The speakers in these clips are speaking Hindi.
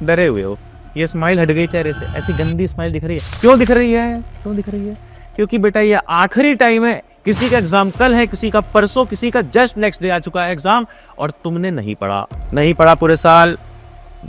डरे हुए हो। ये स्माइल हट गई चेहरे से, ऐसी गंदी स्माइल दिख रही है। क्यों दिख रही है? क्यों दिख रही है? क्योंकि बेटा ये आखिरी टाइम है। किसी का एग्जाम कल है, किसी का परसों, किसी का जस्ट नेक्स्ट डे आ चुका है एग्जाम, और तुमने नहीं पढ़ा पूरे साल।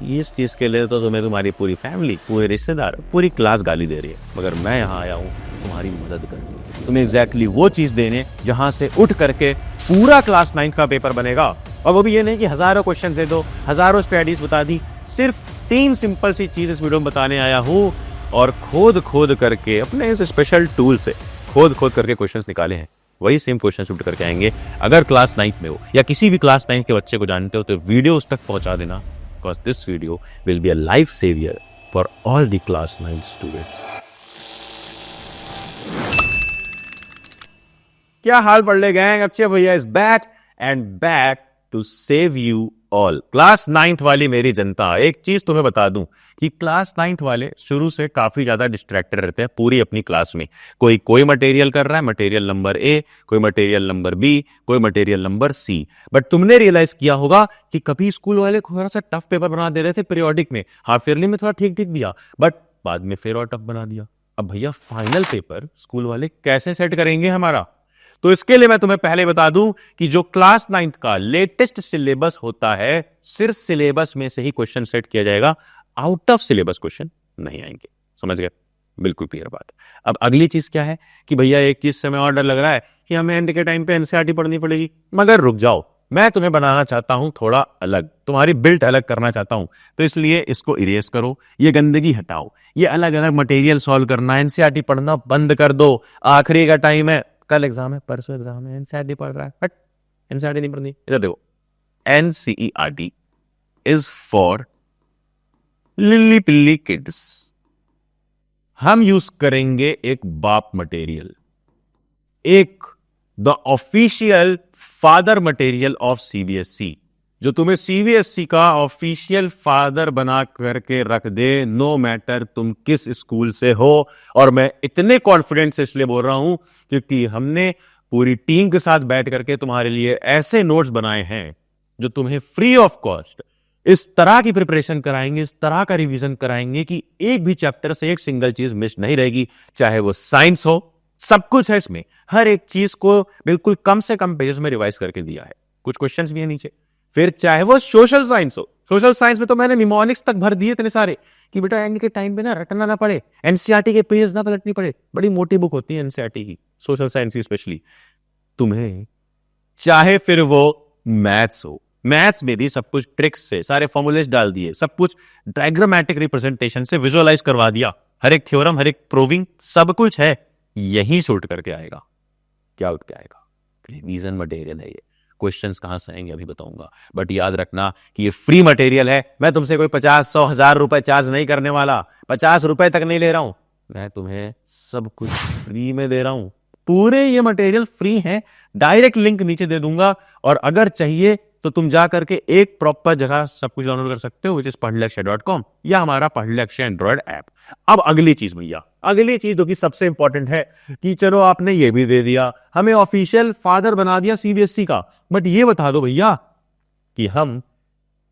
इस चीज के लिए तो तुम्हें तुम्हारी पूरी फैमिली, पूरे रिश्तेदार, पूरी क्लास गाली दे रही है, मगर मैं यहाँ आया हूँ तुम्हारी मदद करने, तुम्हें एग्जैक्टली वो चीज देने जहां से उठ करके पूरा क्लास 9 का पेपर बनेगा। और वो भी ये नहीं कि हजारों क्वेश्चन दे दो, हजारों स्ट्रेटजीज बता दी, सिर्फ 3 सिंपल सी चीज इस वीडियो में बताने आया हूँ। और खोद करके अपने इस स्पेशल टूल से खोद करके क्वेश्चंस निकाले हैं, वही सेम क्वेश्चन शूट करके आएंगे। अगर क्लास 9 में हो या किसी भी क्लास 9 के बच्चे को जानते हो तो वीडियो उस तक पहुंचा देना, because this video will be a life saver for all the class 9 students. क्या हाल पढ़ गैंग? अक्षय भैया is back and back to save you all. Class 9th वाली मेरी जनता, एक चीज तुम्हें बता दूं कि क्लास 9th वाले शुरू से काफी ज्यादा डिस्ट्रैक्टेड रहते हैं पूरी अपनी क्लास में। कोई मटेरियल कर रहा है, मटेरियल नंबर ए, कोई मटेरियल नंबर बी, कोई मटेरियल नंबर सी। बट तुमने रियलाइज किया होगा कि कभी स्कूल वाले थोड़ा सा टफ पेपर बना दे रहे थे पीरियोडिक में, हाफ ईयरली में थोड़ा ठीक दिया, बट बाद में फिर और टफ बना दिया। अब भैया फाइनल पेपर स्कूल वाले कैसे सेट करेंगे हमारा? तो इसके लिए मैं तुम्हें पहले बता दूं कि जो क्लास 9th का लेटेस्ट सिलेबस होता है, सिर्फ सिलेबस में से ही क्वेश्चन सेट किया जाएगा, आउट ऑफ सिलेबस क्वेश्चन नहीं आएंगे। समझ गए? बिल्कुल क्लियर बात। अब अगली चीज क्या है कि भैया एक चीज से मैं और डर लग रहा है कि हमें एंड के टाइम पे एनसीईआरटी पढ़नी पड़ेगी, मगर रुक जाओ, मैं तुम्हें बनाना चाहता हूं थोड़ा अलग, तुम्हारी बिल्ट अलग करना चाहता हूं। तो इसलिए इसको इरेज करो, ये गंदगी हटाओ, ये अलग अलग मटेरियल सॉल्व करना, एनसीईआरटी पढ़ना बंद कर दो। आखिरी का टाइम है, कल एग्जाम है, परसों एग्जाम है, एनसीईआरटी पढ़ रहा है, बट एनसीईआरटी नहीं पढ़नी। इधर देखो, NCERT is for lily pilly kids. हम यूज करेंगे एक बाप मटेरियल, एक the official father material of CBSE, जो तुम्हें सीबीएसई का ऑफिशियल फादर बना करके रख दे, नो मैटर तुम किस स्कूल से हो। और मैं इतने कॉन्फिडेंस से इसलिए बोल रहा हूं क्योंकि हमने पूरी टीम के साथ बैठ करके तुम्हारे लिए ऐसे नोट्स बनाए हैं जो तुम्हें फ्री ऑफ कॉस्ट इस तरह की प्रिपरेशन कराएंगे, इस तरह का रिवीजन कराएंगे कि एक भी चैप्टर से एक सिंगल चीज मिस नहीं रहेगी। चाहे वो साइंस हो, सब कुछ है इसमें, हर एक चीज को बिल्कुल कम से कम पेजेस में रिवाइज करके दिया है, कुछ क्वेश्चंस भी है नीचे। फिर चाहे वो सोशल साइंस हो, सोशल साइंस में तो मैंने निमोनिक्स तक भर दिए इतने सारे कि बेटा एंड के टाइम पे ना रटना ना पड़े, एनसीईआरटी के पेज ना पलटनी पड़े। बड़ी मोटी बुक होती है एनसीईआरटी की, सोशल साइंस की स्पेशली। तुम्हें चाहे फिर वो मैथ्स हो, मैथ्स में भी सब कुछ ट्रिक्स से सारे फॉर्मूलेस डाल दिए, सब कुछ डायग्रामेटिक रिप्रेजेंटेशन से विजुअलाइज करवा दिया, हर एक थ्योरम, हर एक प्रूविंग, सब कुछ है, यही शूट करके आएगा। क्या उठ के आएगा? रिवीजन मटेरियल है ये। क्वेश्चंस कहां से आएंगे अभी बताऊंगा, बट याद रखना कि ये फ्री मटेरियल है। मैं तुमसे कोई 50, 100, 1000 रुपए चार्ज नहीं करने वाला, 50 रुपए तक नहीं ले रहा हूं, मैं तुम्हें सब कुछ फ्री में दे रहा हूं। पूरे ये मटेरियल फ्री है, डायरेक्ट लिंक नीचे दे दूंगा, और अगर चाहिए तो तुम जा करके एक प्रॉपर जगह सब कुछ डाउनलोड कर सकते हो, विच इज पढ़लेअक्षय.com या हमारा पढ़लेअक्षय एंड्रॉइड ऐप। अब अगली चीज भैया, अगली चीज जो कि सबसे इंपॉर्टेंट है कि चलो आपने ये भी दे दिया, हमें ऑफिशियल फादर बना दिया सीबीएसई का, बट ये बता दो भैया कि हम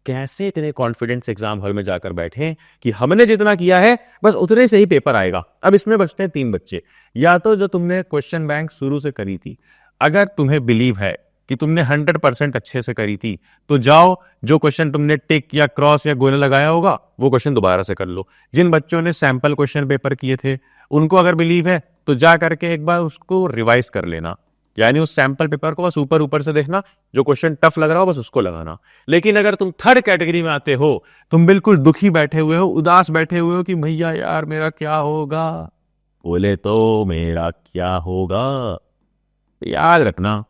कैसे इतने कॉन्फिडेंस एग्जाम हॉल में जाकर बैठे कि हमने जितना किया है बस उतने से ही पेपर आएगा। अब इसमें बचते हैं 3 बच्चे। या तो जो तुमने क्वेश्चन बैंक शुरू से करी थी, अगर तुम्हें बिलीव है कि तुमने 100% अच्छे से करी थी, तो जाओ जो क्वेश्चन तुमने टिक या क्रॉस या गोला लगाया होगा वो क्वेश्चन दोबारा से कर लो। जिन बच्चों ने सैंपल क्वेश्चन पेपर किए थे उनको अगर बिलीव है तो जा करके एक बार उसको रिवाइज कर लेना, यानी उस सैंपल पेपर को बस ऊपर से देखना, जो क्वेश्चन टफ लग रहा हो बस उसको लगाना। लेकिन अगर तुम थर्ड कैटेगरी में आते हो, तुम बिल्कुल दुखी बैठे हुए हो, उदास बैठे हुए हो कि भैया यार मेरा क्या होगा, बोले तो मेरा क्या होगा, याद रखना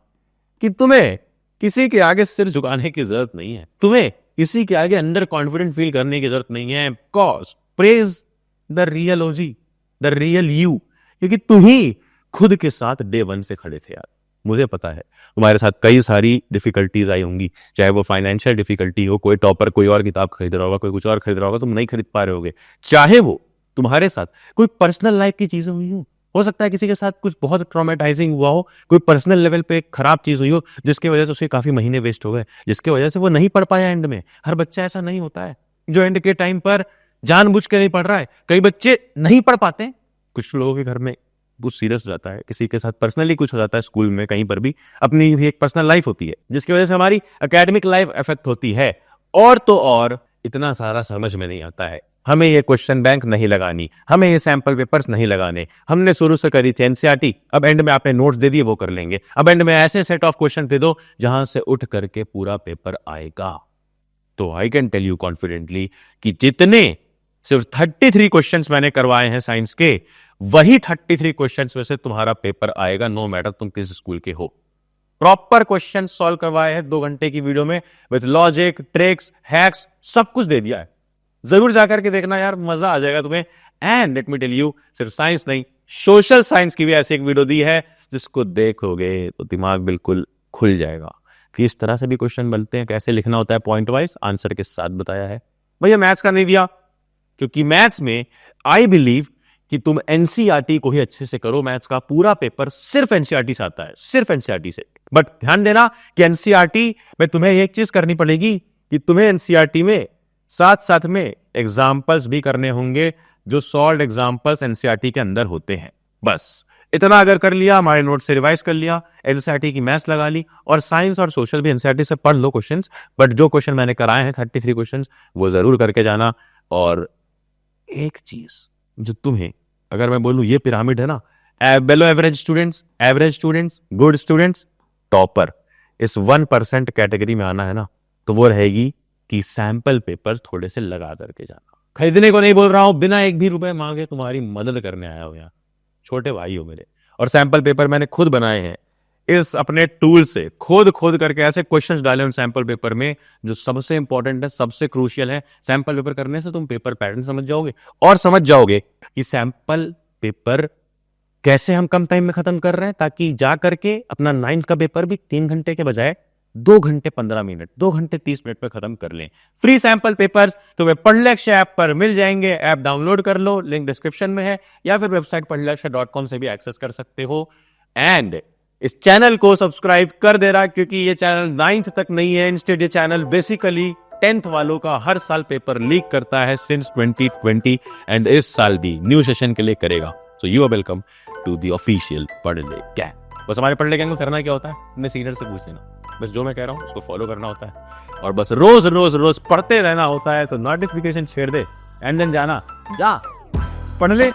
कि तुम्हें किसी के आगे सिर झुकाने की जरूरत नहीं है, तुम्हें किसी के आगे अंडर कॉन्फिडेंट फील करने की जरूरत नहीं है। Cause praise the real OG, the real you, क्योंकि तुम ही खुद के साथ डे 1 से खड़े थे यार। मुझे पता है तुम्हारे साथ कई सारी डिफिकल्टीज आई होंगी, चाहे वो फाइनेंशियल डिफिकल्टी हो, कोई टॉपर कोई और किताब खरीद रहा होगा, कोई कुछ और खरीद रहा होगा, तुम नहीं खरीद पा रहे होगे, चाहे वो तुम्हारे साथ कोई पर्सनल लाइफ की चीजें हुई हो सकता है किसी के साथ कुछ बहुत ट्रॉमेटाइजिंग हुआ हो, कोई पर्सनल लेवल पे खराब चीज हुई हो जिसकी वजह से उसके काफी महीने वेस्ट हो गए, जिसकी वजह से वो नहीं पढ़ पाया एंड में। हर बच्चा ऐसा नहीं होता है, जो एंड के टाइम पर जानबूझ के नहीं पढ़ रहा है। कई बच्चे नहीं पढ़ पाते, कुछ लोगों के घर में कुछ सीरियस हो जाता है, किसी के साथ पर्सनली कुछ हो जाता है, स्कूल में कहीं पर भी अपनी भी एक पर्सनल लाइफ होती है जिसकी वजह से हमारी एकेडमिक लाइफ अफेक्ट होती है। और तो और इतना सारा समझ में नहीं आता है, हमें ये क्वेश्चन बैंक नहीं लगानी, हमें ये सैंपल पेपर्स नहीं लगाने, हमने शुरू से करी थी एनसीईआरटी, अब एंड में आपने नोट्स दे दिए वो कर लेंगे, अब एंड में ऐसे सेट ऑफ क्वेश्चन दे दो जहां से उठ करके पूरा पेपर आएगा। तो I can tell you confidently कि जितने सिर्फ 33 क्वेश्चंस मैंने करवाए हैं साइंस के, वही 33 क्वेश्चंस में से तुम्हारा पेपर आएगा, नो मैटर तुम किस स्कूल के हो। प्रॉपर क्वेश्चन सॉल्व करवाए हैं 2 घंटे की वीडियो में, विद लॉजिक, ट्रिक्स, हैक्स, सब कुछ दे दिया है। जरूर जाकर के देखना यार, मजा आ जाएगा तुम्हें। And let me tell you, सिर्फ साइंस नहीं, सोशल साइंस की भी ऐसी एक वीडियो दी है जिसको देखोगे तो दिमाग बिल्कुल खुल जाएगा कि इस तरह से भी क्वेश्चन बनते हैं, कैसे लिखना होता है, पॉइंट वाइज आंसर के साथ बताया है। भैया मैथ्स का नहीं दिया, क्योंकि मैथ्स में आई बिलीव कि तुम एनसीईआरटी को ही अच्छे से करो। मैथ्स का पूरा पेपर सिर्फ एनसीईआरटी से आता है, सिर्फ एनसीईआरटी से। बट ध्यान देना कि एनसीईआरटी में तुम्हें एक चीज करनी पड़ेगी कि तुम्हें एनसीईआरटी में साथ साथ में एग्जाम्पल्स भी करने होंगे, जो सॉल्व्ड एग्जाम्पल्स एनसीईआरटी के अंदर होते हैं। बस इतना अगर कर लिया, हमारे नोट से रिवाइज कर लिया, एनसीईआरटी की मैथ्स लगा ली, और साइंस और सोशल भी एनसीईआरटी से पढ़ लो क्वेश्चंस। बट जो क्वेश्चन मैंने कराए हैं 33 क्वेश्चंस, वो जरूर करके जाना। और एक चीज जो तुम्हें, अगर मैं बोलूं ये पिरामिड है ना, below average students, good students, topper, इस 1% कैटेगरी में आना है ना, तो वो रहेगी कि सैंपल पेपर थोड़े से लगा करके जाना। खरीदने को नहीं बोल रहा हूं, बिना एक भी रुपए मांगे तुम्हारी मदद करने आया हो यहाँ, छोटे भाई हो मेरे। और सैंपल पेपर मैंने खुद बनाए हैं, इस अपने टूल से खोद करके ऐसे क्वेश्चंस डाले उन सैंपल पेपर में जो सबसे इंपॉर्टेंट है, सबसे क्रूशियल है। सैंपल पेपर करने से तुम पेपर पैटर्न समझ जाओगे, और समझ जाओगे कि सैंपल पेपर कैसे हम कम टाइम में खत्म कर रहे हैं, ताकि जा करके अपना 9th का पेपर भी 3 घंटे के बजाय 2 घंटे 15 मिनट, 2 घंटे 30 मिनट में खत्म कर लें। फ्री सैंपल पेपर्स तुम्हें पढ़लक्ष्य ऐप पर मिल जाएंगे। ऐप डाउनलोड कर लो, लिंक डिस्क्रिप्शन में है, या फिर वेबसाइट पढ़लक्ष्य.com से भी एक्सेस कर सकते हो। एंड इस चैनल को सब्सक्राइब कर दे रहा, क्योंकि ये चैनल 9th तक नहीं है। इंस्टेड ये चैनल बेसिकली 10th वालों का हर साल पेपर लीक करता है सिंस 2020, एंड इस साल भी न्यू सेशन के लिए करेगा। So you are welcome to the official पढ़ ले गैंग। बस हमारे पढ़ ले गैंग को करना क्या होता है, अपने सीनियर से पूछ लेना, बस जो मैं कह रहा हूं उसको फॉलो करना होता है, और बस रोज रोज रोज पढ़ते रहना होता है। तो नोटिफिकेशन छेड़ दे एंड देन जाना, जा पढ़ ले।